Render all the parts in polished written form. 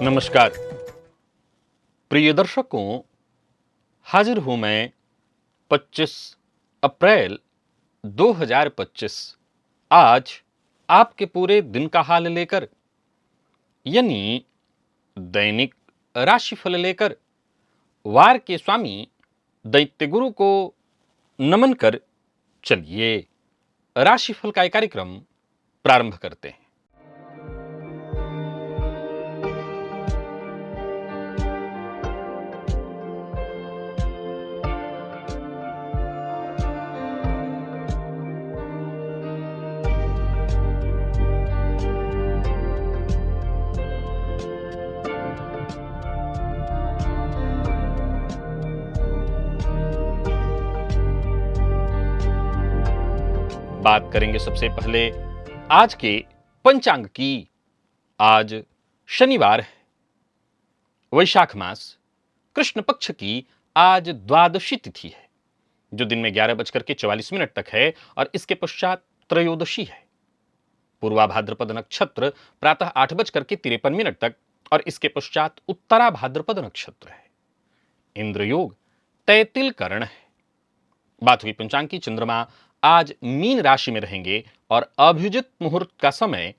नमस्कार प्रिय दर्शकों, हाजिर हूं मैं 25 अप्रैल 2025 आज आपके पूरे दिन का हाल लेकर, यानी दैनिक राशिफल लेकर वार के स्वामी दैत्य गुरु को नमन कर चलिए राशिफल का एक कार्यक्रम प्रारंभ करते हैं। बात करेंगे सबसे पहले आज के पंचांग की। आज शनिवार है, वैशाख मास कृष्ण पक्ष की आज द्वादशी तिथि है, जो दिन में 11:44 तक है और इसके पश्चात त्रयोदशी है। पूर्वा भाद्रपद नक्षत्र प्रातः 8:53 तक और इसके पश्चात उत्तरा भाद्रपद नक्षत्र है। इंद्र योग तैतिल करण है। बात हुई पंचांग की। चंद्रमा आज मीन राशि में रहेंगे और अभिजित मुहूर्त का समय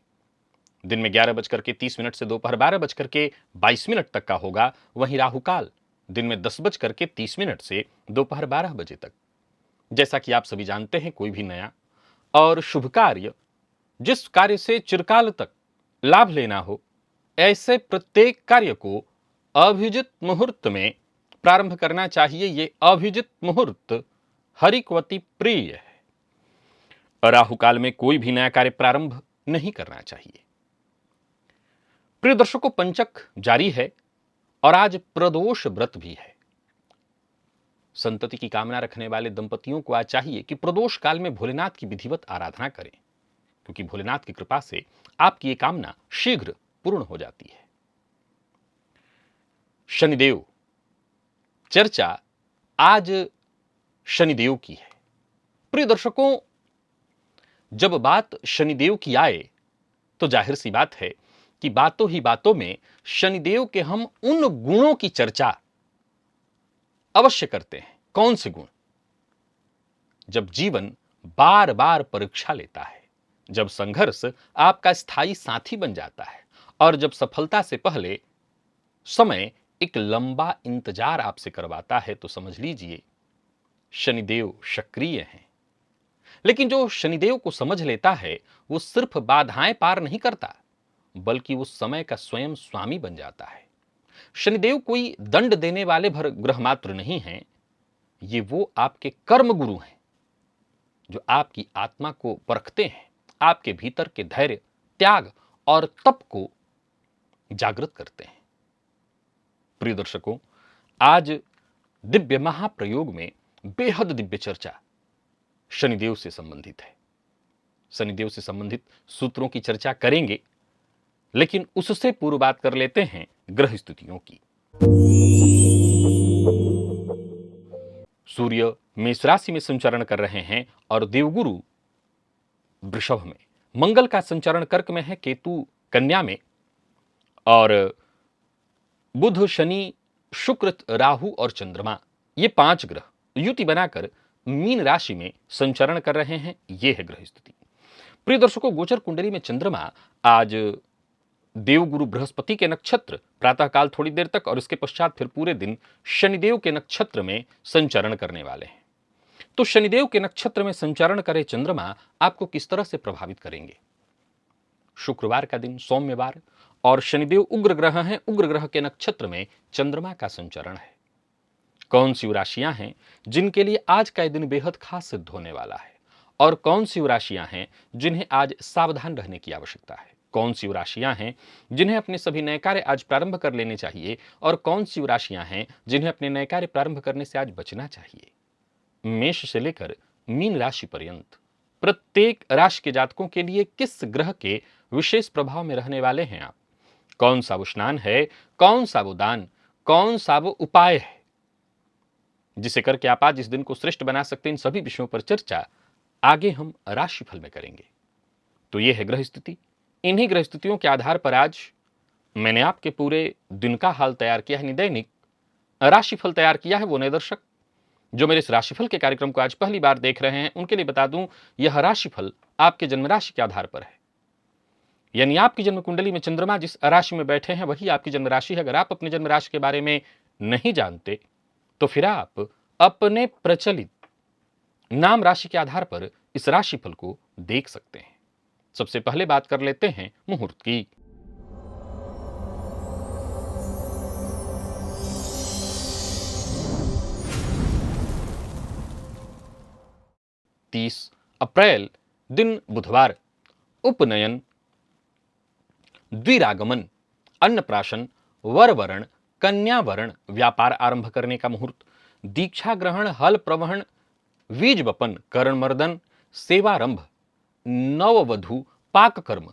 दिन में 11:30 से दोपहर 12:22 तक का होगा। वहीं राहुकाल दिन में 10:30 से दोपहर 12 बजे तक। जैसा कि आप सभी जानते हैं, कोई भी नया और शुभ कार्य, जिस कार्य से चिरकाल तक लाभ लेना हो, ऐसे प्रत्येक कार्य को अभिजित मुहूर्त में प्रारंभ करना चाहिए। ये अभिजित मुहूर्त हरिकवती प्रिय है। राहुकाल में कोई भी नया कार्य प्रारंभ नहीं करना चाहिए। प्रिय दर्शकों, पंचक जारी है और आज प्रदोष व्रत भी है। संतति की कामना रखने वाले दंपतियों को आज चाहिए कि प्रदोष काल में भोलेनाथ की विधिवत आराधना करें, क्योंकि भोलेनाथ की कृपा से आपकी ये कामना शीघ्र पूर्ण हो जाती है। शनिदेव चर्चा आज शनिदेव की है। प्रिय दर्शकों, जब बात शनिदेव की आए तो जाहिर सी बात है कि बातों ही बातों में शनिदेव के हम उन गुणों की चर्चा अवश्य करते हैं। कौन से गुण? जब जीवन बार बार परीक्षा लेता है, जब संघर्ष आपका स्थायी साथी बन जाता है और जब सफलता से पहले समय एक लंबा इंतजार आपसे करवाता है, तो समझ लीजिए शनिदेव सक्रिय हैं। लेकिन जो शनिदेव को समझ लेता है, वो सिर्फ बाधाएं पार नहीं करता, बल्कि उस समय का स्वयं स्वामी बन जाता है। शनिदेव कोई दंड देने वाले भर ग्रह मात्र नहीं हैं, ये वो आपके कर्म गुरु हैं, जो आपकी आत्मा को परखते हैं, आपके भीतर के धैर्य, त्याग और तप को जागृत करते हैं। प्रिय दर्शकों, आज दिव्य महाप्रयोग में बेहद दिव्य चर्चा शनिदेव से संबंधित है। शनिदेव से संबंधित सूत्रों की चर्चा करेंगे, लेकिन उससे पूर्व बात कर लेते हैं ग्रह स्थितियों की। सूर्य मेष राशि में संचरण कर रहे हैं और देवगुरु वृषभ में, मंगल का संचरण कर्क में है, केतु कन्या में और बुध, शनि, शुक्र, राहु और चंद्रमा, ये 5 ग्रह युति बनाकर मीन राशि में संचरण कर रहे हैं। यह है ग्रह स्थिति। प्रिय दर्शकों, गोचर कुंडली में चंद्रमा आज देवगुरु बृहस्पति के नक्षत्र प्रातःकाल थोड़ी देर तक और इसके पश्चात फिर पूरे दिन शनिदेव के नक्षत्र में संचरण करने वाले हैं। तो शनिदेव के नक्षत्र में संचरण करे चंद्रमा आपको किस तरह से प्रभावित करेंगे? शुक्रवार का दिन, सौम्यवार, और शनिदेव उग्र ग्रह हैं। उग्र ग्रह के नक्षत्र में चंद्रमा का संचरण है। कौन सी राशियां हैं जिनके लिए आज का दिन बेहद खास सिद्ध होने वाला है, और कौन सी राशियां हैं जिन्हें आज सावधान रहने की आवश्यकता है? कौन सी राशियां हैं जिन्हें अपने सभी नए कार्य आज प्रारंभ कर लेने चाहिए, और कौन सी राशियां हैं जिन्हें अपने नए कार्य प्रारंभ करने से आज बचना चाहिए? मेष से लेकर मीन राशि पर्यंत प्रत्येक राशि के जातकों के लिए किस ग्रह के विशेष प्रभाव में रहने वाले हैं आप? कौन सा वो स्नान है, कौन सा वो दान, कौन सा वो उपाय है जिसे करके आप आज इस दिन को श्रेष्ठ बना सकते हैं? इन सभी विषयों पर चर्चा आगे हम राशिफल में करेंगे। तो यह है ग्रह स्थिति। इन्हीं ग्रह स्थितियों के आधार पर आज मैंने आपके पूरे दिन का हाल तैयार किया है, दैनिक राशिफल तैयार किया है। वो नए दर्शक जो मेरे इस राशिफल के कार्यक्रम को आज पहली बार देख रहे हैं, उनके लिए बता दूं, यह राशिफल आपके जन्म राशि के आधार पर है। यानी आपकी जन्म कुंडली में चंद्रमा जिस राशि में बैठे हैं वही आपकी जन्म राशि है। अगर आप अपने जन्म राशि के बारे में नहीं जानते तो फिर आप अपने प्रचलित नाम राशि के आधार पर इस राशिफल को देख सकते हैं। सबसे पहले बात कर लेते हैं मुहूर्त की। 30 अप्रैल दिन बुधवार, उपनयन, द्विरागमन, अन्नप्राशन, वरवरण, कन्यावरण, व्यापार आरंभ करने का मुहूर्त, दीक्षा ग्रहण, हल प्रवहन, बीज बपन, करण मर्दन, सेवारंभ, नववधु, पाक कर्म,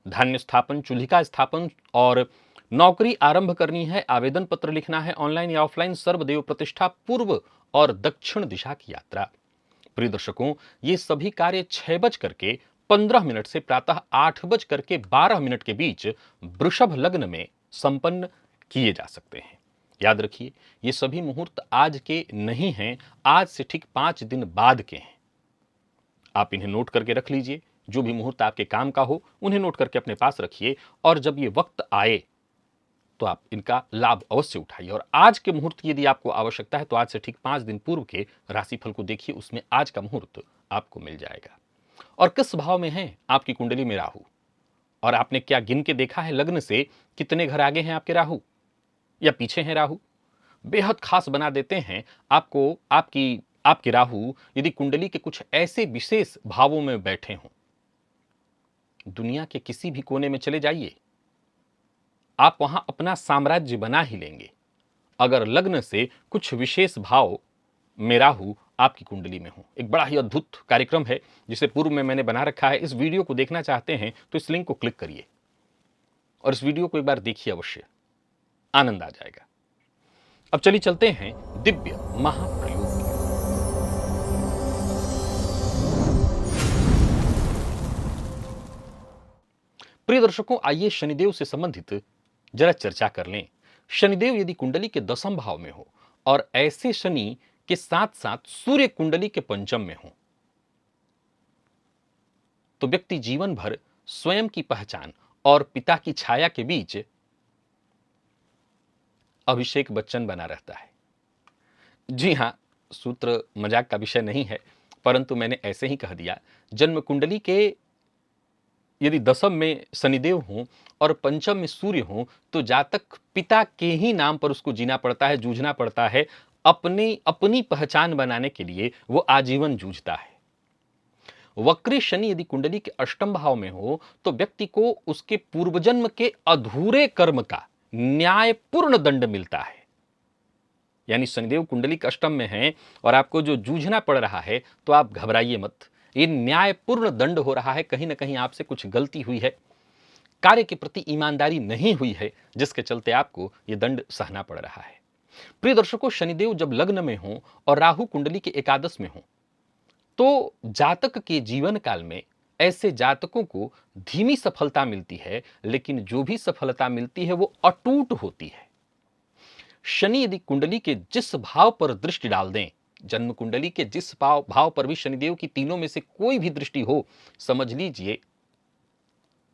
धान्य स्थापन, चूल्हिका स्थापन और नौकरी आरंभ करनी है, आवेदन पत्र लिखना है, ऑनलाइन या ऑफलाइन, सर्वदेव प्रतिष्ठा, पूर्व और दक्षिण दिशा की यात्रा। प्रिय दर्शकों, ये सभी कार्य 6:15 से प्रातः 8:12 के बीच वृषभ लग्न में संपन्न किए जा सकते हैं। याद रखिए, ये सभी मुहूर्त आज के नहीं हैं, आज से ठीक 5 दिन बाद के हैं। आप इन्हें नोट करके रख लीजिए। जो भी मुहूर्त आपके काम का हो उन्हें नोट करके अपने पास रखिए, और जब ये वक्त आए तो आप इनका लाभ अवश्य उठाइए। और आज के मुहूर्त की यदि आपको आवश्यकता है तो आज से ठीक 5 दिन पूर्व के राशिफल को देखिए, उसमें आज का मुहूर्त आपको मिल जाएगा। और किस भाव में है आपकी कुंडली में राहु, और आपने क्या गिन के देखा है लग्न से कितने घर आगे हैं आपके राहु या पीछे हैं राहु? बेहद खास बना देते हैं आपको आपके राहु यदि कुंडली के कुछ ऐसे विशेष भावों में बैठे हों। दुनिया के किसी भी कोने में चले जाइए, आप वहां अपना साम्राज्य बना ही लेंगे, अगर लग्न से कुछ विशेष भाव में राहु आपकी कुंडली में हो। एक बड़ा ही अद्भुत कार्यक्रम है जिसे पूर्व में मैंने बना रखा है। इस वीडियो को देखना चाहते हैं तो इस लिंक को क्लिक करिए और इस वीडियो को एक बार देखिए, अवश्य आनंद आ जाएगा। अब चलिए चलते हैं दिव्य महाप्रयोग की। प्रिय दर्शकों, आइए शनिदेव से संबंधित जरा चर्चा कर लें। शनिदेव यदि कुंडली के 10वें भाव में हो और ऐसे शनि के साथ साथ सूर्य कुंडली के 5वें में हो तो व्यक्ति जीवन भर स्वयं की पहचान और पिता की छाया के बीच अभिषेक बच्चन बना रहता है। जी हां, सूत्र मजाक का विषय नहीं है, परंतु मैंने ऐसे ही कह दिया। जन्म कुंडली के यदि 10वें में शनिदेव हों और 5वें में सूर्य हों तो जातक पिता के ही नाम पर उसको जीना पड़ता है, जूझना पड़ता है। अपनी पहचान बनाने के लिए वो आजीवन जूझता है। वक्री शनि यदि कुंडली के 8वें भाव में हो तो व्यक्ति को उसके पूर्वजन्म के अधूरे कर्म का न्यायपूर्ण दंड मिलता है। यानी शनिदेव कुंडली के 8वें में है और आपको जो जूझना पड़ रहा है तो आप घबराइए मत। ये न्यायपूर्ण दंड हो रहा है, कहीं ना कहीं आपसे कुछ गलती हुई है, कार्य के प्रति ईमानदारी नहीं हुई है, जिसके चलते आपको यह दंड सहना पड़ रहा है। प्रिय दर्शकों, शनिदेव जब लग्न में हो और राहु कुंडली के एकादश में हो तो जातक के जीवन काल में ऐसे जातकों को धीमी सफलता मिलती है, लेकिन जो भी सफलता मिलती है वो अटूट होती है। शनि यदि कुंडली के जिस भाव पर दृष्टि डाल दें, जन्म कुंडली के जिस भाव पर भी शनिदेव की तीनों में से कोई भी दृष्टि हो, समझ लीजिए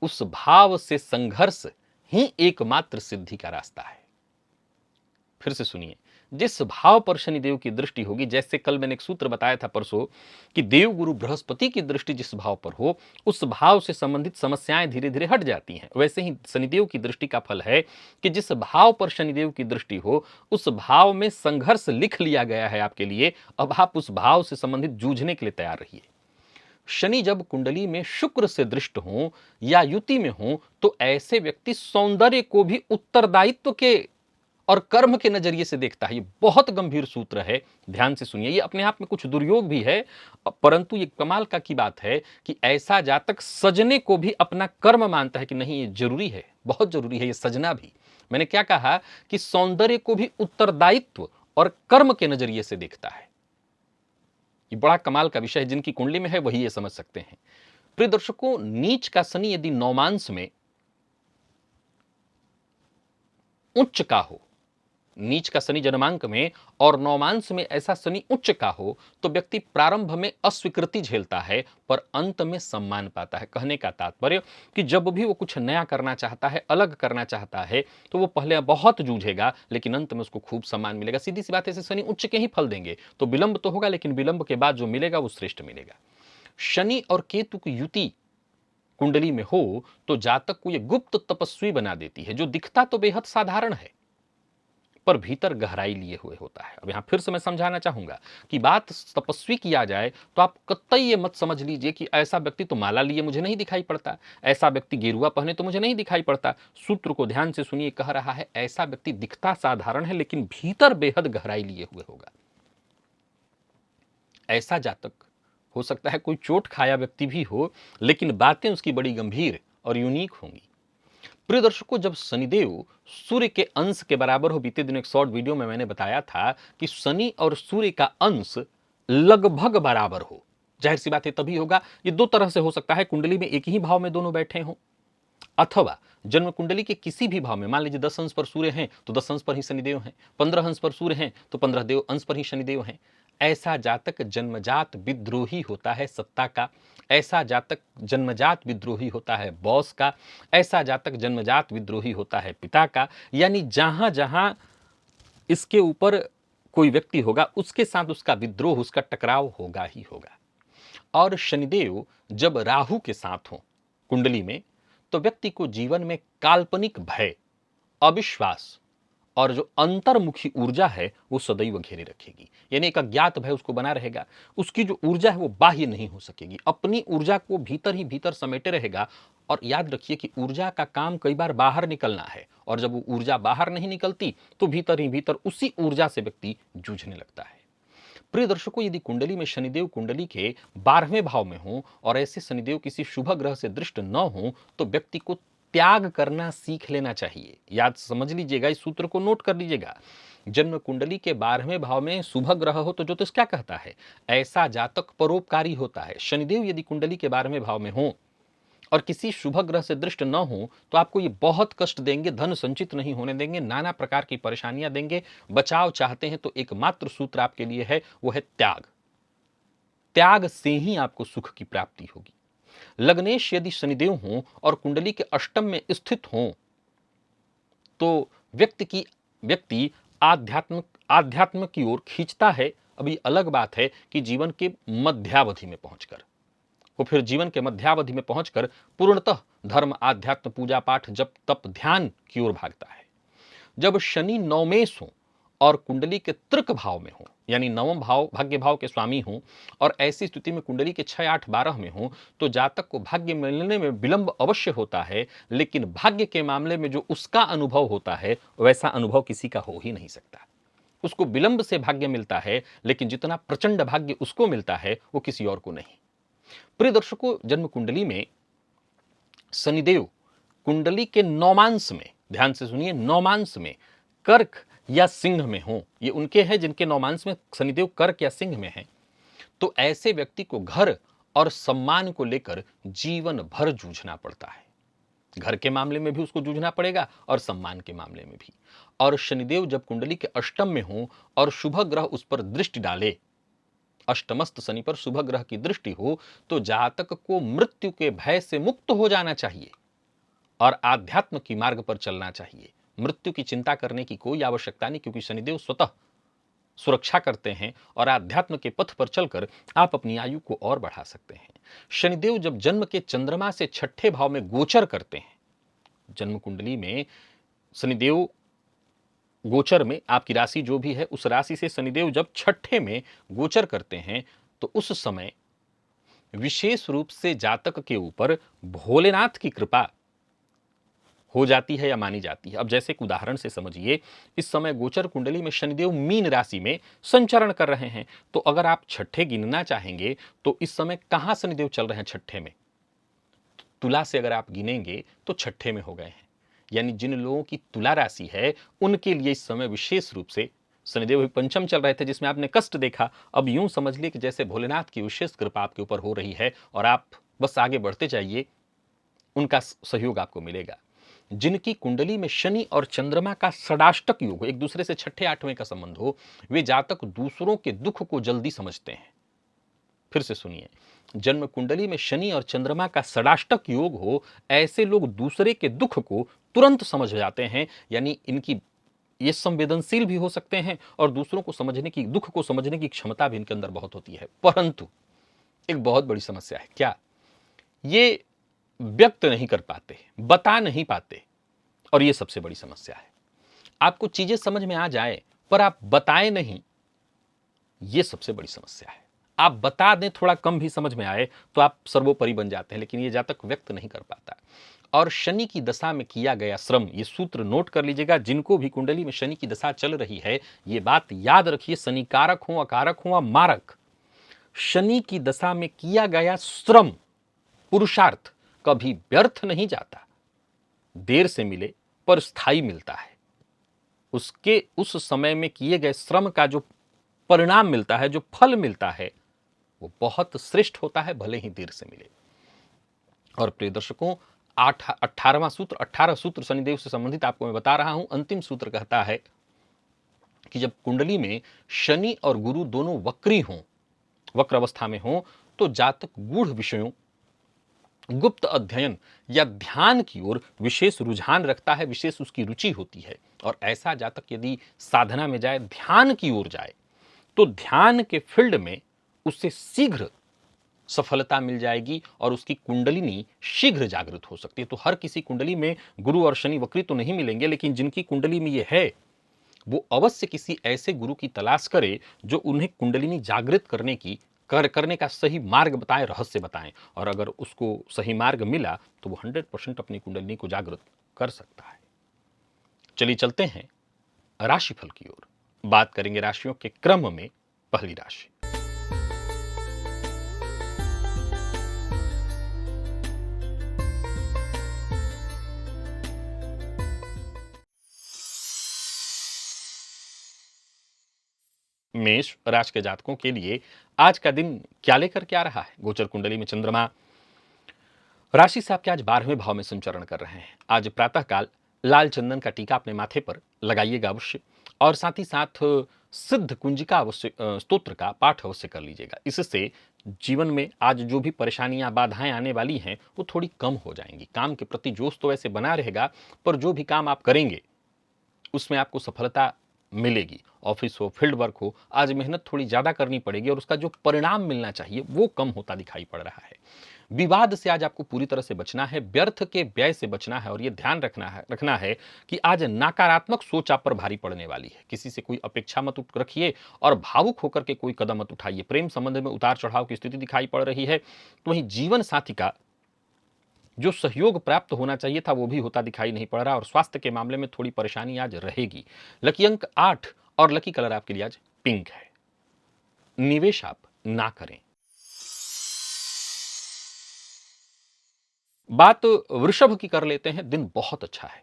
उस भाव से संघर्ष ही एकमात्र सिद्धि का रास्ता है। फिर से सुनिए, जिस भाव पर शनिदेव की दृष्टि होगी, जैसे कल मैंने एक सूत्र बताया था परसों कि देव गुरु बृहस्पति की दृष्टि जिस भाव पर हो उस भाव से संबंधित समस्याएं धीरे धीरे हट जाती हैं। वैसे ही शनिदेव की दृष्टि का फल है कि जिस भाव पर शनिदेव की दृष्टि हो उस भाव में संघर्ष लिख लिया गया है आपके लिए। अब आप उस भाव से संबंधित जूझने के लिए तैयार रहिए। शनि जब कुंडली में शुक्र से दृष्ट हो या युति में हो तो ऐसे व्यक्ति सौंदर्य को भी उत्तरदायित्व के और कर्म के नजरिए से देखता है। ये बहुत गंभीर सूत्र है, ध्यान से सुनिए। ये अपने आप में कुछ दुर्योग भी है, परंतु ये कमाल का की बात है कि ऐसा जातक सजने को भी अपना कर्म मानता है कि नहीं, ये जरूरी है, बहुत जरूरी है ये सजना भी। मैंने क्या कहा कि सौंदर्य को भी उत्तरदायित्व और कर्म के नजरिए से देखता है। ये बड़ा कमाल का विषय है, जिनकी कुंडली में है वही ये समझ सकते हैं। प्रिय दर्शकों, नीच का शनि यदि नौमांस में उच्च का हो, नीच का शनि जन्मांक में और नवमांश में ऐसा शनि उच्च का हो तो व्यक्ति प्रारंभ में अस्वीकृति झेलता है पर अंत में सम्मान पाता है। कहने का तात्पर्य कि जब भी वो कुछ नया करना चाहता है, अलग करना चाहता है, तो वो पहले बहुत जूझेगा लेकिन अंत में उसको खूब सम्मान मिलेगा। सीधी सी बात है, ऐसे शनि उच्च के ही फल देंगे तो विलंब तो होगा लेकिन विलंब के बाद जो मिलेगा वो श्रेष्ठ मिलेगा। शनि और केतु की युति कुंडली में हो तो जातक को यह गुप्त तपस्वी बना देती है, जो दिखता तो बेहद साधारण है पर भीतर गहराई लिए हुए होता है। अब यहां फिर से मैं समझाना चाहूंगा कि बात तपस्वी किया जाए तो आप कतई ये मत समझ लीजिए कि ऐसा व्यक्ति तो माला लिए मुझे नहीं दिखाई पड़ता, ऐसा व्यक्ति गेरुआ पहने तो मुझे नहीं दिखाई पड़ता। सूत्र को ध्यान से सुनिए, कह रहा है ऐसा व्यक्ति दिखता साधारण है लेकिन भीतर बेहद गहराई लिए हुए होगा। ऐसा जातक हो सकता है कोई चोट खाया व्यक्ति भी हो लेकिन बातें उसकी बड़ी गंभीर और यूनिक होंगी। प्रिय दर्शकों, जब शनिदेव सूर्य के अंश के बराबर हो, बीते दिन एक शॉर्ट वीडियो में मैंने बताया था कि शनि और सूर्य का अंश लगभग बराबर हो, जाहिर सी बात है तभी होगा। ये दो तरह से हो सकता है, कुंडली में एक ही भाव में दोनों बैठे हों, अथवा जन्म कुंडली के किसी भी भाव में, मान लीजिए 10 अंश पर सूर्य हैं तो 10 अंश पर ही शनिदेव हैं, 15 अंश पर सूर्य हैं तो 15 देव अंश पर ही शनिदेव हैं। ऐसा जातक जन्मजात विद्रोही होता है सत्ता का, ऐसा जातक जन्मजात विद्रोही होता है बॉस का, ऐसा जातक जन्मजात विद्रोही होता है पिता का। यानी जहां जहां इसके ऊपर कोई व्यक्ति होगा उसके साथ उसका विद्रोह, उसका टकराव होगा ही होगा। और शनिदेव जब राहु के साथ हो कुंडली में तो व्यक्ति को जीवन में काल्पनिक भय, अविश्वास और जो अंतर्मुखी ऊर्जा है वो सदैव घेरे रखेगी। यानी एक अज्ञात भय उसको बना रहेगा, उसकी जो ऊर्जा है वो बाह्य नहीं हो सकेगी, अपनी ऊर्जा को भीतर ही भीतर समेटे रहेगा। और याद रखिए कि ऊर्जा का काम कई बार बाहर निकलना है और जब वो ऊर्जा बाहर नहीं निकलती तो भीतर ही भीतर उसी ऊर्जा से व्यक्ति जूझने लगता है। प्रिय दर्शकों, यदि कुंडली में शनिदेव कुंडली के 12वें भाव में हो और ऐसे शनिदेव किसी शुभ ग्रह से दृष्ट न हो तो व्यक्ति को त्याग करना सीख लेना चाहिए। याद समझ लीजिएगा, इस सूत्र को नोट कर लीजिएगा। जन्म कुंडली के 12वें भाव में शुभ ग्रह हो तो ज्योतिष क्या कहता है, ऐसा जातक परोपकारी होता है। शनिदेव यदि कुंडली के 12वें भाव में हो और किसी शुभ ग्रह से दृष्ट न हो तो आपको ये बहुत कष्ट देंगे, धन संचित नहीं होने देंगे, नाना प्रकार की परेशानियां देंगे। बचाव चाहते हैं तो एकमात्र सूत्र आपके लिए है, वो है त्याग। त्याग से ही आपको सुख की प्राप्ति होगी। लग्नेश यदि शनिदेव हों और कुंडली के अष्टम में स्थित हों तो व्यक्ति आध्यात्म की ओर खींचता है। अभी अलग बात है कि जीवन के मध्यावधि में पहुंचकर वो फिर जीवन के मध्यावधि में पहुंचकर पूर्णतः धर्म, आध्यात्म, पूजा पाठ, जप तप, ध्यान की ओर भागता है। जब शनि नवमेश हो और कुंडली के तृक भाव में हो, यानी नवम भाव भाग्य भाव के स्वामी हो और ऐसी स्थिति में कुंडली के 6, 8, 12 में हो तो जातक को भाग्य मिलने में विलंब अवश्य होता है, लेकिन भाग्य के मामले में जो उसका अनुभव होता है वैसा अनुभव किसी का हो ही नहीं सकता। उसको विलंब से भाग्य मिलता है लेकिन जितना प्रचंड भाग्य उसको मिलता है वो किसी और को नहीं। प्रिय दर्शकों, जन्म कुंडली में शनिदेव कुंडली के नौमांश में, ध्यान से सुनिए, नौमांश में कर्क या सिंह में हो, ये उनके हैं जिनके नौमांश में शनिदेव कर्क या सिंह में है, तो ऐसे व्यक्ति को घर और सम्मान को लेकर जीवन भर जूझना पड़ता है। घर के मामले में भी उसको जूझना पड़ेगा और सम्मान के मामले में भी। और शनिदेव जब कुंडली के अष्टम में हो और शुभ ग्रह उस पर दृष्टि डाले, अष्टमस्त शनि पर शुभ ग्रह की दृष्टि हो तो जातक को मृत्यु के भय से मुक्त हो जाना चाहिए और आध्यात्म की मार्ग पर चलना चाहिए। मृत्यु की चिंता करने की कोई आवश्यकता नहीं, क्योंकि शनिदेव स्वतः सुरक्षा करते हैं और आध्यात्म के पथ पर चलकर आप अपनी आयु को और बढ़ा सकते हैं। शनिदेव जब जन्म के चंद्रमा से 6ठे भाव में गोचर करते हैं, जन्म कुंडली में शनिदेव गोचर में आपकी राशि जो भी है उस राशि से शनिदेव जब 6ठे में गोचर करते हैं तो उस समय विशेष रूप से जातक के ऊपर भोलेनाथ की कृपा हो जाती है या मानी जाती है। अब जैसे एक उदाहरण से समझिए, इस समय गोचर कुंडली में शनिदेव मीन राशि में संचरण कर रहे हैं, तो अगर आप 6ठे गिनना चाहेंगे तो इस समय कहां शनिदेव चल रहे हैं 6ठे में, तुला से अगर आप गिनेंगे तो 6ठे में हो गए हैं। यानी जिन लोगों की तुला राशि है उनके लिए इस समय विशेष रूप से शनिदेव पंचम चल रहे थे जिसमें आपने कष्ट देखा। अब यूं समझ लिए कि जैसे भोलेनाथ की विशेष कृपा आपके ऊपर हो रही है और आप बस आगे बढ़ते जाइए, उनका सहयोग आपको मिलेगा। जिनकी कुंडली में शनि और चंद्रमा का षडाष्टक योग हो, एक दूसरे से छठे आठवें का संबंध हो, वे जातक दूसरों के दुख को जल्दी समझते हैं। फिर से सुनिए, जन्म कुंडली में शनि और चंद्रमा का षडाष्टक योग हो, ऐसे लोग दूसरे के दुख को तुरंत समझ जाते हैं। यानी इनकी ये संवेदनशील भी हो सकते हैं और दूसरों को समझने की, दुख को समझने की क्षमता भी इनके अंदर बहुत होती है। परंतु एक बहुत बड़ी समस्या है, क्या? ये व्यक्त नहीं कर पाते, बता नहीं पाते, और ये सबसे बड़ी समस्या है। आपको चीजें समझ में आ जाए पर आप बताएं नहीं, ये सबसे बड़ी समस्या है। आप बता दें, थोड़ा कम भी समझ में आए तो आप सर्वोपरि बन जाते हैं, लेकिन ये जातक व्यक्त नहीं कर पाता। और शनि की दशा में किया गया श्रम, ये सूत्र नोट कर लीजिएगा, जिनको भी कुंडली में शनि की दशा चल रही है, ये बात याद रखिए, शनि कारक हो, अकारक हो, मारक, शनि की दशा में किया गया श्रम, पुरुषार्थ कभी व्यर्थ नहीं जाता। देर से मिले पर स्थायी मिलता है। उसके उस समय में किए गए श्रम का जो परिणाम मिलता है, जो फल मिलता है, वो बहुत श्रेष्ठ होता है, भले ही देर से मिले। और प्रिय दर्शकों, 18वां सूत्र, 18 सूत्र शनिदेव से संबंधित आपको मैं बता रहा हूं। अंतिम सूत्र कहता है कि जब कुंडली में शनि और गुरु दोनों वक्री हों, वक्र अवस्था में हों, तो जातक गूढ़ विषयों, गुप्त अध्ययन या ध्यान की ओर विशेष रुझान रखता है, विशेष उसकी रुचि होती है। और ऐसा जातक यदि साधना में जाए, ध्यान की ओर जाए, तो ध्यान के फील्ड में उससे शीघ्र सफलता मिल जाएगी और उसकी कुंडलिनी शीघ्र जागृत हो सकती है। तो हर किसी कुंडली में गुरु और शनि वक्री तो नहीं मिलेंगे, लेकिन जिनकी कुंडली में ये है, वो अवश्य किसी ऐसे गुरु की तलाश करे जो उन्हें कुंडलिनी जागृत करने का सही मार्ग बताएं, रहस्य बताएं। और अगर उसको सही मार्ग मिला तो वो 100% अपनी कुंडलिनी को जागृत कर सकता है। चलिए चलते हैं राशिफल की ओर। बात करेंगे राशियों के क्रम में। पहली राशि मेष राशि के जातकों के लिए आज का दिन क्या लेकर के आ रहा है? गोचर कुंडली में चंद्रमा राशि से आपके आज 12वें भाव में संचरण कर रहे हैं। आज प्रातःकाल लाल चंदन का टीका अपने माथे पर लगाइएगा अवश्य, और साथ ही साथ सिद्ध कुंजिका अवश्य, स्तोत्र का पाठ अवश्य कर लीजिएगा। इससे जीवन में आज जो भी परेशानियां, बाधाएं आने वाली हैं, वो थोड़ी कम हो जाएंगी। काम के प्रति जोश तो वैसे बना रहेगा, पर जो भी काम आप करेंगे उसमें आपको सफलता मिलेगी। ऑफिस हो, फील्ड वर्क हो, आज मेहनत थोड़ी ज्यादा करनी पड़ेगी और उसका जो परिणाम मिलना चाहिए वो कम होता दिखाई पड़ रहा है। विवाद से आज आपको पूरी तरह से बचना है, व्यर्थ के व्यय से बचना है, और ये ध्यान रखना है कि आज नकारात्मक सोच आप पर भारी पड़ने वाली है। किसी से कोई अपेक्षा मत रखिए और भावुक होकर के कोई कदम मत उठाइए। प्रेम संबंध में उतार चढ़ाव की स्थिति दिखाई पड़ रही है, तो वहीं जीवन साथी का जो सहयोग प्राप्त होना चाहिए था वो भी होता दिखाई नहीं पड़ रहा, और स्वास्थ्य के मामले में थोड़ी परेशानी आज रहेगी। लकी अंक 8 और लकी कलर आपके लिए आज पिंक है। निवेश आप ना करें। बात वृषभ की कर लेते हैं। दिन बहुत अच्छा है,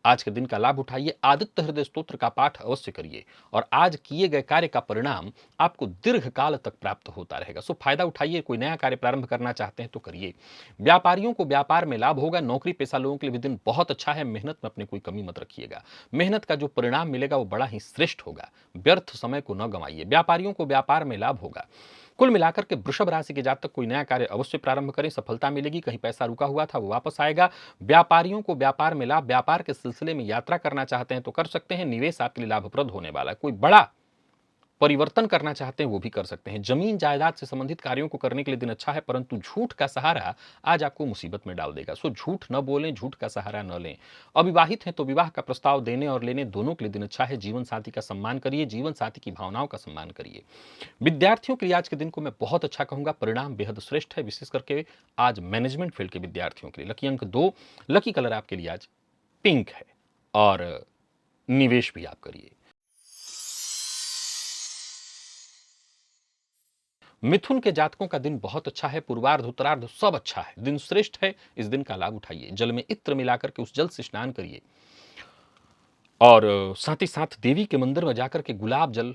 आज के दिन का लाभ उठाइए। आदित्य हृदय स्तोत्र का पाठ अवश्य करिए, और आज किए गए कार्य का परिणाम आपको दीर्घ काल तक प्राप्त होता रहेगा। सो फायदा उठाइए। कोई नया कार्य प्रारंभ करना चाहते हैं तो करिए। व्यापारियों को व्यापार में लाभ होगा। नौकरी पेशा लोगों के लिए भी दिन बहुत अच्छा है। मेहनत में अपने कोई कमी मत रखिएगा। मेहनत का जो परिणाम मिलेगा वो बड़ा ही श्रेष्ठ होगा। व्यर्थ समय को न गंवाइए। व्यापारियों को व्यापार में लाभ होगा। कुल मिलाकर के वृषभ राशि के जातक कोई नया कार्य अवश्य प्रारंभ करें, सफलता मिलेगी। कहीं पैसा रुका हुआ था वो वापस आएगा। व्यापारियों को व्यापार में लाभ, व्यापार के सिलसिले में यात्रा करना चाहते हैं तो कर सकते हैं। निवेश आपके लिए लाभप्रद होने वाला है। कोई बड़ा परिवर्तन करना चाहते हैं वो भी कर सकते हैं। जमीन जायदाद से संबंधित कार्यों को करने के लिए दिन अच्छा है, परंतु झूठ का सहारा आज आपको मुसीबत में डाल देगा। सो झूठ न बोलें, झूठ का सहारा न लें। अविवाहित हैं तो विवाह का प्रस्ताव देने और लेने दोनों के लिए दिन अच्छा है। जीवन साथी का सम्मान करिए, जीवन साथी की भावनाओं का सम्मान करिए। विद्यार्थियों के लिए आज के दिन को मैं बहुत अच्छा कहूंगा। परिणाम बेहद श्रेष्ठ है, विशेष करके आज मैनेजमेंट फील्ड के विद्यार्थियों के लिए। लकी अंक 2, लकी कलर आपके लिए आज पिंक है, और निवेश भी आप करिए। मिथुन के जातकों का दिन बहुत अच्छा है। पूर्वार्ध, उत्तरार्ध सब अच्छा है। दिन श्रेष्ठ है, इस दिन का लाभ उठाइए। जल में इत्र मिलाकर के उस जल से स्नान करिए, और साथ ही साथ देवी के मंदिर में जाकर के गुलाब जल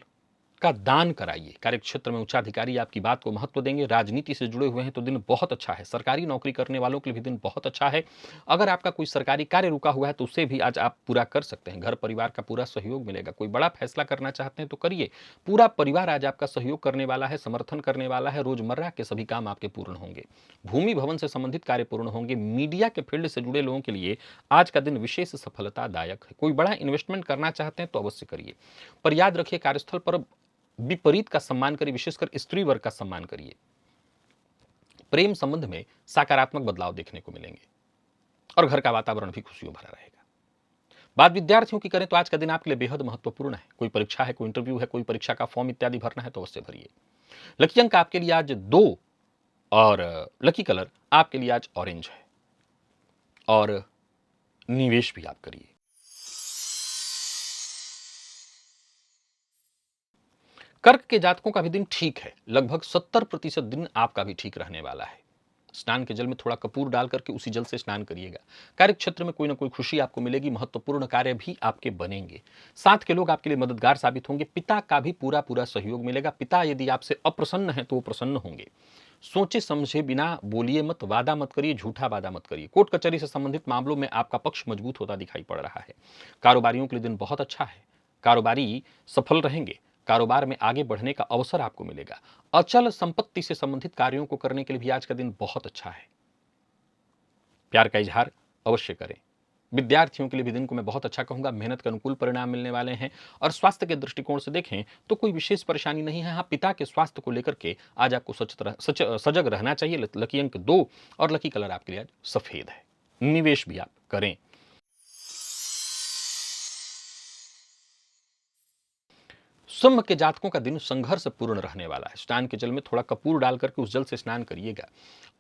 का दान कराइए। कार्यक्षेत्र में उच्चाधिकारी आपकी बात को महत्व देंगे। राजनीति से जुड़े हुए हैं तो दिन बहुत अच्छा है। सरकारी नौकरी करने वालों के लिए भी दिन बहुत अच्छा है। अगर आपका कोई सरकारी कार्य रुका हुआ है तो उसे भी आज आप पूरा कर सकते हैं। घर परिवार का पूरा सहयोग मिलेगा। कोई बड़ा फैसला करना चाहते हैं तो करिए। पूरा परिवार आज आपका सहयोग करने वाला है, समर्थन करने वाला है। रोजमर्रा के सभी काम आपके पूर्ण होंगे। भूमि भवन से संबंधित कार्य पूर्ण होंगे। मीडिया के फील्ड से जुड़े लोगों के लिए आज का दिन विशेष सफलतादायक है। कोई बड़ा इन्वेस्टमेंट करना चाहते हैं तो अवश्य करिए। पर याद रखिए, कार्यस्थल पर विपरीत का सम्मान करिए, विशेषकर स्त्री वर्ग का सम्मान करिए। प्रेम संबंध में सकारात्मक बदलाव देखने को मिलेंगे और घर का वातावरण भी खुशियों भरा रहेगा। बात विद्यार्थियों की करें तो आज का दिन आपके लिए बेहद महत्वपूर्ण है। कोई परीक्षा है, कोई इंटरव्यू है, कोई परीक्षा का फॉर्म इत्यादि भरना है तो अवश्य भरिए। लकी अंक आपके लिए आज 2 और लकी कलर आपके लिए आज ऑरेंज है और निवेश भी आप करिए। कर्क के जातकों का भी दिन ठीक है। लगभग 70% दिन आपका भी ठीक रहने वाला है। स्नान के जल में थोड़ा कपूर डाल करके उसी जल से स्नान करिएगा। कार्य क्षेत्र में कोई ना कोई खुशी आपको मिलेगी। महत्वपूर्ण कार्य भी आपके बनेंगे। साथ के लोग आपके लिए मददगार साबित होंगे। पिता का भी पूरा पूरा सहयोग मिलेगा। पिता यदि आपसे अप्रसन्न है तो वो प्रसन्न होंगे। सोचे समझे बिना बोलिए मत, वादा मत करिए, झूठा वादा मत करिए। कोर्ट कचहरी से संबंधित मामलों में आपका पक्ष मजबूत होता दिखाई पड़ रहा है। कारोबारियों के लिए दिन बहुत अच्छा है। कारोबारी सफल रहेंगे। कारोबार में आगे बढ़ने का अवसर आपको मिलेगा। अचल संपत्ति से संबंधित कार्यों को करने के लिए भी आज का दिन बहुत अच्छा है। प्यार का इजहार अवश्य करें। विद्यार्थियों के लिए भी दिन को मैं बहुत अच्छा कहूंगा। मेहनत के अनुकूल परिणाम मिलने वाले हैं और स्वास्थ्य के दृष्टिकोण से देखें तो कोई विशेष परेशानी नहीं है। हाँ, पिता के स्वास्थ्य को लेकर के आज आपको सजग रहना चाहिए। लकी अंक 2 और लकी कलर आपके लिए आज सफेद है। निवेश भी आप करें। सिंह के जातकों का दिन संघर्ष पूर्ण रहने वाला है। स्नान के जल में थोड़ा कपूर डाल करके उस जल से स्नान करिएगा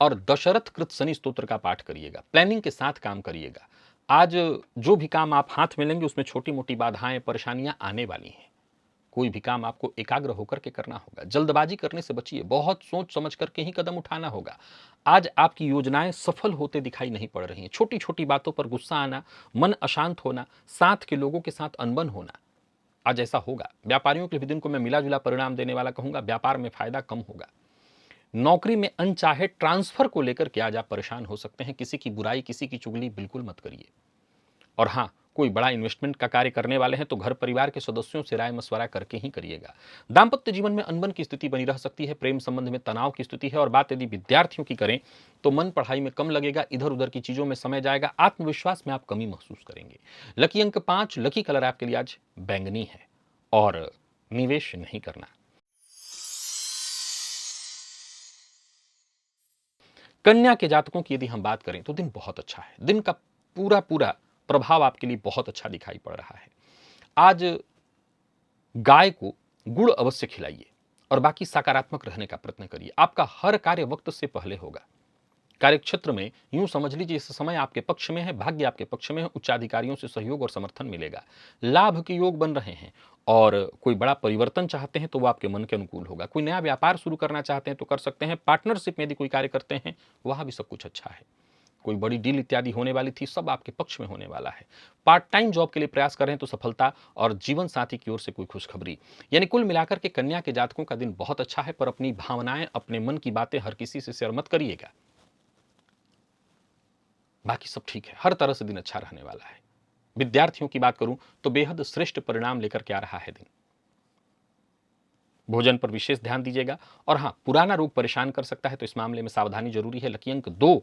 और दशरथ कृत शनि स्तोत्र का पाठ करिएगा। प्लानिंग के साथ काम करिएगा। आज जो भी काम आप हाथ में लेंगे उसमें छोटी मोटी बाधाएं, परेशानियां आने वाली हैं। कोई भी काम आपको एकाग्र होकर के करना होगा। जल्दबाजी करने से बचिए। बहुत सोच समझ करके ही कदम उठाना होगा। आज आपकी योजनाएं सफल होते दिखाई नहीं पड़ रही हैं। छोटी छोटी बातों पर गुस्सा आना, मन अशांत होना, साथ के लोगों के साथ अनबन होना, आज ऐसा होगा। व्यापारियों के भी दिन को मैं मिला जुला परिणाम देने वाला कहूंगा। व्यापार में फायदा कम होगा। नौकरी में अनचाहे ट्रांसफर को लेकर के आज आप परेशान हो सकते हैं। किसी की बुराई, किसी की चुगली बिल्कुल मत करिए। और हाँ, कोई बड़ा इन्वेस्टमेंट का कार्य करने वाले हैं तो घर परिवार के सदस्यों से राय मशवरा करके ही करिएगा। दांपत्य जीवन में अनबन की स्थिति बनी रह सकती है। प्रेम संबंध में तनाव की स्थिति है। और बात यदि विद्यार्थियों की करें तो मन पढ़ाई में कम लगेगा। इधर उधर की चीजों में समय जाएगा। आत्मविश्वास में आप कमी महसूस करेंगे। लकी अंक 5, लकी कलर आपके लिए आज बैंगनी है और निवेश नहीं करना। कन्या के जातकों की यदि हम बात करें तो दिन बहुत अच्छा है। दिन का पूरा पूरा प्रभाव आपके लिए बहुत अच्छा दिखाई पड़ रहा है। आज गाय को गुड़ अवश्य खिलाइए और बाकी सकारात्मक रहने का प्रयत्न करिए। आपका हर कार्य वक्त से पहले होगा। कार्यक्षेत्र में यूं समझ लीजिए इस समय आपके पक्ष में है। भाग्य आपके पक्ष में है। उच्चाधिकारियों से सहयोग और समर्थन मिलेगा। लाभ के योग बन रहे हैं और कोई बड़ा परिवर्तन चाहते हैं तो वो आपके मन के अनुकूल होगा। कोई नया व्यापार शुरू करना चाहते हैं तो कर सकते हैं। पार्टनरशिप में यदि कोई कार्य करते हैं वहां भी सब कुछ अच्छा है। कोई बड़ी डील इत्यादि होने वाली थी, सब आपके पक्ष में होने वाला है। पार्ट टाइम जॉब के लिए प्रयास कर रहे हैं तो सफलता और जीवन साथी की ओर से कोई खुशखबरी। यानी कुल मिलाकर के कन्या के जातकों का दिन बहुत अच्छा है। पर अपनी भावनाएं, अपने मन की बातें हर किसी से शेयर मत करिएगा। बाकी सब ठीक है। हर तरह से दिन अच्छा रहने वाला है। विद्यार्थियों की बात करूं तो बेहद श्रेष्ठ परिणाम लेकर के आ रहा है दिन। भोजन पर विशेष ध्यान दीजिएगा। और हां, पुराना रोग परेशान कर सकता है तो इस मामले में सावधानी जरूरी है। लकी अंक 2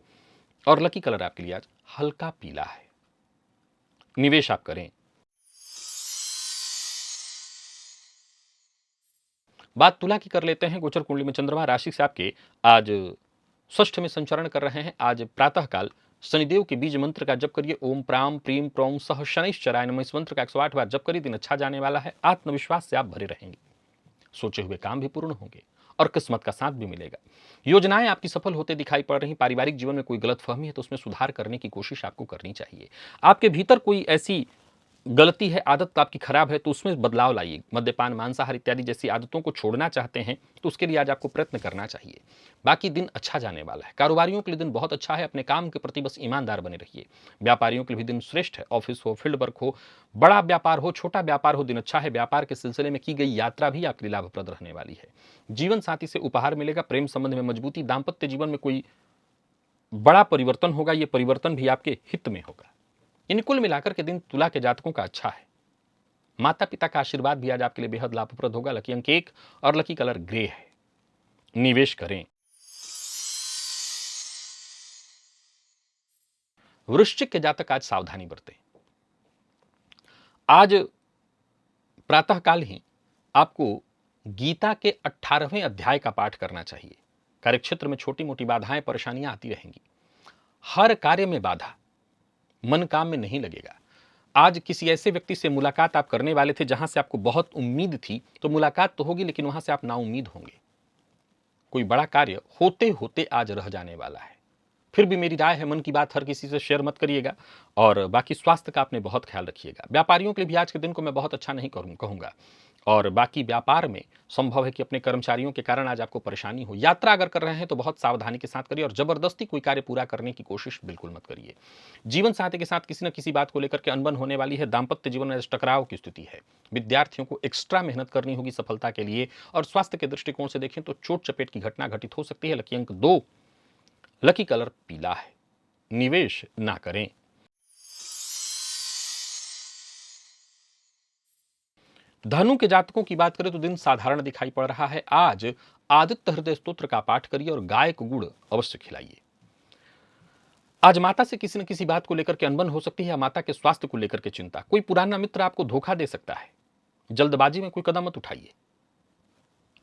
और लकी कलर आपके लिए आज हल्का पीला है। निवेश आप करें। बात तुला की कर लेते हैं। गोचर कुंडली में चंद्रमा राशि से आपके आज षष्ठ में संचरण कर रहे हैं। आज प्रातःकाल शनिदेव के बीज मंत्र का जप करिए। ओम प्राम प्रीम प्रौम सह शनिश्चराय नमः। इस मंत्र का 108 बार जप करिए। दिन अच्छा जाने वाला है। आत्मविश्वास से आप भरे रहेंगे। सोचे हुए काम भी पूर्ण होंगे और किस्मत का साथ भी मिलेगा। योजनाएं आपकी सफल होते दिखाई पड़ रही। पारिवारिक जीवन में कोई गलतफहमी है तो उसमें सुधार करने की कोशिश आपको करनी चाहिए। आपके भीतर कोई ऐसी गलती है, आदत आपकी खराब है तो उसमें बदलाव लाइए। मद्यपान, मांसाहार इत्यादि जैसी आदतों को छोड़ना चाहते हैं तो उसके लिए आज आपको प्रयत्न करना चाहिए। बाकी दिन अच्छा जाने वाला है। कारोबारियों के लिए दिन बहुत अच्छा है। अपने काम के प्रति बस ईमानदार बने रहिए। व्यापारियों के लिए भी दिन श्रेष्ठ है। ऑफिस हो, फील्ड वर्क हो, बड़ा व्यापार हो, छोटा व्यापार हो, दिन अच्छा है। व्यापार के सिलसिले में की गई यात्रा भी आपके लिए लाभप्रद रहने वाली है। जीवन साथी से उपहार मिलेगा। प्रेम संबंध में मजबूती। दाम्पत्य जीवन में कोई बड़ा परिवर्तन होगा। ये परिवर्तन भी आपके हित में होगा। इन कुल मिलाकर के दिन तुला के जातकों का अच्छा है। माता पिता का आशीर्वाद भी आज आपके लिए बेहद लाभप्रद होगा। लकी अंक 1 और लकी कलर ग्रे है। निवेश करें। वृश्चिक के जातक आज सावधानी बरतें। आज प्रातःकाल ही आपको गीता के 18वें अध्याय का पाठ करना चाहिए। कार्यक्षेत्र में छोटी मोटी बाधाएं, परेशानियां आती रहेंगी। हर कार्य में बाधा, मन काम में नहीं लगेगा। आज किसी ऐसे व्यक्ति से मुलाकात आप करने वाले थे जहां से आपको बहुत उम्मीद थी, तो मुलाकात तो होगी लेकिन वहां से आप नाउम्मीद होंगे। कोई बड़ा कार्य होते होते आज रह जाने वाला है। फिर भी मेरी राय है, मन की बात हर किसी से शेयर मत करिएगा। और बाकी स्वास्थ्य का आपने बहुत ख्याल रखिएगा। व्यापारियों के लिए भी आज के दिन को मैं बहुत अच्छा नहीं कहूंगा। और बाकी व्यापार में संभव है कि अपने कर्मचारियों के कारण आज आपको परेशानी हो। यात्रा अगर कर रहे हैं तो बहुत सावधानी के साथ करिए और जबरदस्ती कोई कार्य पूरा करने की कोशिश बिल्कुल मत करिए। जीवन साथी के साथ किसी न किसी बात को लेकर के अनबन होने वाली है। दाम्पत्य जीवन में टकराव की स्थिति है। विद्यार्थियों को एक्स्ट्रा मेहनत करनी होगी सफलता के लिए। और स्वास्थ्य के दृष्टिकोण से देखें तो चोट चपेट की घटना घटित हो सकती है। लकी अंक 2, लकी कलर पीला है। निवेश ना करें। धनु के जातकों की बात करें तो दिन साधारण दिखाई पड़ रहा है। आज आदित्य हृदय स्तोत्र का पाठ करिए और गाय को गुड़ अवश्य खिलाइए। आज माता से किसी न किसी बात को लेकर के अनबन हो सकती है या माता के स्वास्थ्य को लेकर के चिंता। कोई पुराना मित्र आपको धोखा दे सकता है। जल्दबाजी में कोई कदम मत उठाइए।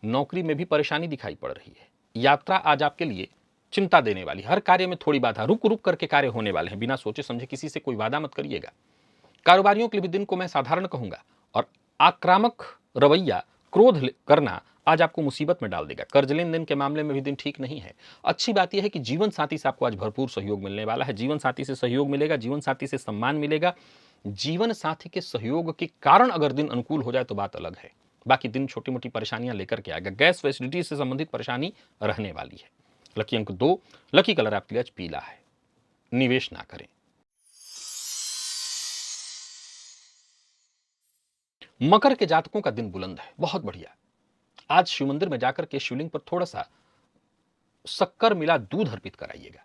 नौकरी में भी परेशानी दिखाई पड़ रही है। यात्रा आज आपके लिए चिंता देने वाली। हर कार्य में थोड़ी बाधा, रुक रुक करके कार्य होने वाले हैं। बिना सोचे समझे किसी से कोई वादा मत करिएगा। कारोबारियों के लिए भी दिन को मैं साधारण कहूंगा। और आक्रामक रवैया, क्रोध करना आज आपको मुसीबत में डाल देगा। कर्ज लेन देन के मामले में भी दिन ठीक नहीं है। अच्छी बात यह है कि जीवन साथी से आपको आज भरपूर सहयोग मिलने वाला है। जीवन साथी से सहयोग मिलेगा, जीवन साथी से सम्मान मिलेगा। जीवन साथी के सहयोग के कारण अगर दिन अनुकूल हो जाए तो बात अलग है। बाकी दिन छोटी मोटी परेशानियां लेकर के आएगा। गैस फैसिलिटी से संबंधित परेशानी रहने वाली है। लकी अंक 2, लकी कलर आपके लिए आज पीला है। निवेश ना करें। मकर के जातकों का दिन बुलंद है, बहुत बढ़िया। आज शिव मंदिर में जाकर के शिवलिंग पर थोड़ा सा शक्कर मिला दूध अर्पित कराइएगा।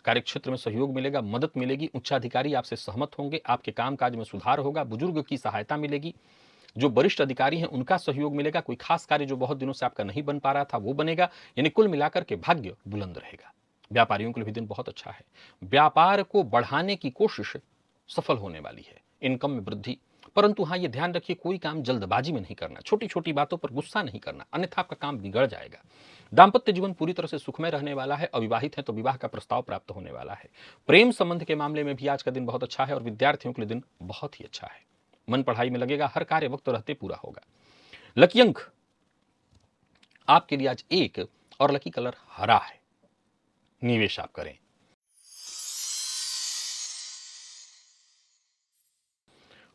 कार्यक्षेत्र में सहयोग मिलेगा, मदद मिलेगी। उच्चाधिकारी आपसे सहमत होंगे। आपके कामकाज में सुधार होगा। बुजुर्ग की सहायता मिलेगी। जो वरिष्ठ अधिकारी हैं उनका सहयोग मिलेगा। कोई खास कार्य जो बहुत दिनों से आपका नहीं बन पा रहा था वो बनेगा। यानी कुल मिलाकर के भाग्य बुलंद रहेगा। व्यापारियों के लिए भी दिन बहुत अच्छा है। व्यापार को बढ़ाने की कोशिश सफल होने वाली है। इनकम में वृद्धि। परंतु हाँ, ये ध्यान रखिए, कोई काम जल्दबाजी में नहीं करना। छोटी छोटी बातों पर गुस्सा नहीं करना, अन्यथा आपका काम बिगड़ जाएगा। दाम्पत्य जीवन पूरी तरह से सुखमय रहने वाला है। अविवाहित है तो विवाह का प्रस्ताव प्राप्त होने वाला है। प्रेम संबंध के मामले में भी आज का दिन बहुत अच्छा है। और विद्यार्थियों के लिए दिन बहुत ही अच्छा है। मन पढ़ाई में लगेगा। हर कार्य वक्त रहते पूरा होगा। लकी अंक आपके लिए आज 1 और लकी कलर हरा है। निवेश आप करें।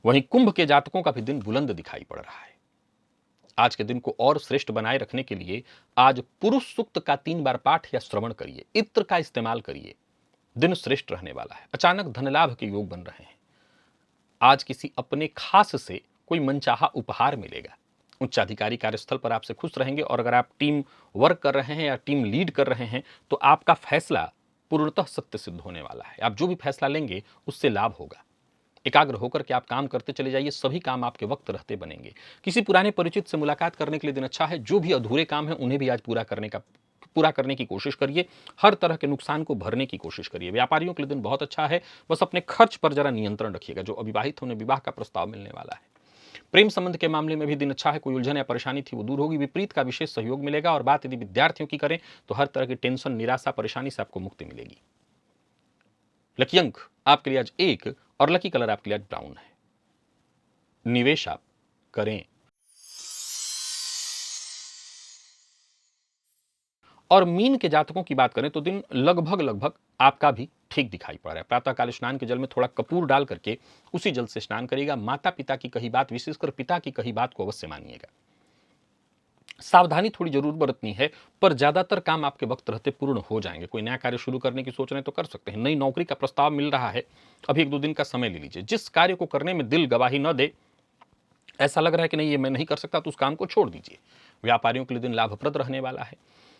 वहीं कुंभ के जातकों का भी दिन बुलंद दिखाई पड़ रहा है। आज के दिन को और श्रेष्ठ बनाए रखने के लिए आज पुरुष सूक्त का 3 बार पाठ या श्रवण करिए। इत्र का इस्तेमाल करिए। दिन श्रेष्ठ रहने वाला है। अचानक धन लाभ के योग बन रहे हैं। आज किसी अपने खास से कोई मनचाहा उपहार मिलेगा। उच्चाधिकारी कार्यस्थल पर आपसे खुश रहेंगे। और अगर आप टीम वर्क कर रहे हैं या टीम लीड कर रहे हैं तो आपका फैसला पूर्णतः सत्य सिद्ध होने वाला है। आप जो भी फैसला लेंगे उससे लाभ होगा। एकाग्र होकर के आप काम करते चले जाइए। सभी काम आपके वक्त रहते बनेंगे। किसी पुराने परिचित से मुलाकात करने के लिए दिन अच्छा है। जो भी अधूरे काम है उन्हें भी आज पूरा करने की कोशिश करिए। हर तरह के नुकसान को भरने की कोशिश करिए। व्यापारियों के लिए दिन बहुत अच्छा है। बस अपने खर्च पर जरा नियंत्रण रखिएगा। जो अविवाहित उन्हें विवाह का प्रस्ताव मिलने वाला है। प्रेम संबंध के मामले में भी दिन अच्छा है। कोई उलझन या परेशानी थी वो दूर होगी। विपरीत का विशेष सहयोग मिलेगा। और बात यदि विद्यार्थियों की करें तो हर तरह की टेंशन, निराशा, परेशानी से आपको मुक्ति मिलेगी। लकी अंक आपके लिए आज 1 और लकी कलर आपके लिए आज ब्राउन है। निवेश आप करें। और मीन के जातकों की बात करें तो दिन लगभग आपका भी ठीक दिखाई पड़ रहा है। प्रातःकाल स्नान के जल में थोड़ा कपूर डाल करके उसी जल से स्नान करिएगा। माता पिता की कही बात, विशेषकर पिता की कही बात को अवश्य मानिएगा। सावधानी थोड़ी जरूर बरतनी है, पर ज्यादातर काम आपके वक्त रहते पूर्ण हो जाएंगे। कोई नया कार्य शुरू करने की सोच रहे हैं तो कर सकते हैं। नई नौकरी का प्रस्ताव मिल रहा है, अभी 1-2 दिन का समय ले लीजिए। जिस कार्य को करने में दिल गवाही न दे, ऐसा लग रहा है कि नहीं ये मैं नहीं कर सकता, तो उस काम को छोड़ दीजिए। व्यापारियों के लिए दिन लाभप्रद रहने वाला है।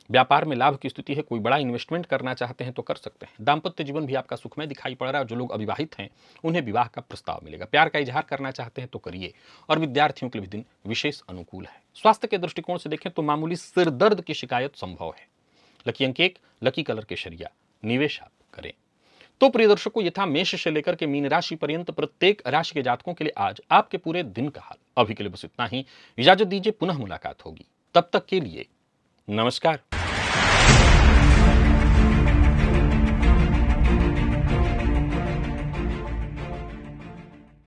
व्यापार में लाभ की स्थिति है। कोई बड़ा इन्वेस्टमेंट करना चाहते हैं तो कर सकते हैं। दाम्पत्य जीवन भी आपका सुखमय दिखाई पड़ रहा है। जो लोग अविवाहित हैं उन्हें विवाह का प्रस्ताव मिलेगा। प्यार का इजहार करना चाहते हैं तो करिए। और विद्यार्थियों के लिए भी दिन विशेष अनुकूल है। स्वास्थ्य के दृष्टिकोण से देखें तो मामूली सिर दर्द की शिकायत संभव है। लकी अंक 1, लकी कलर केसरिया, निवेश आप करें। तो प्रिय दर्शकों, ये था मेष से लेकर के मीन राशि पर्यंत प्रत्येक राशि के जातकों के लिए आज आपके पूरे दिन का हाल। अभी के लिए बस इतना ही। इजाजत दीजिए, पुनः मुलाकात होगी। तब तक के लिए नमस्कार।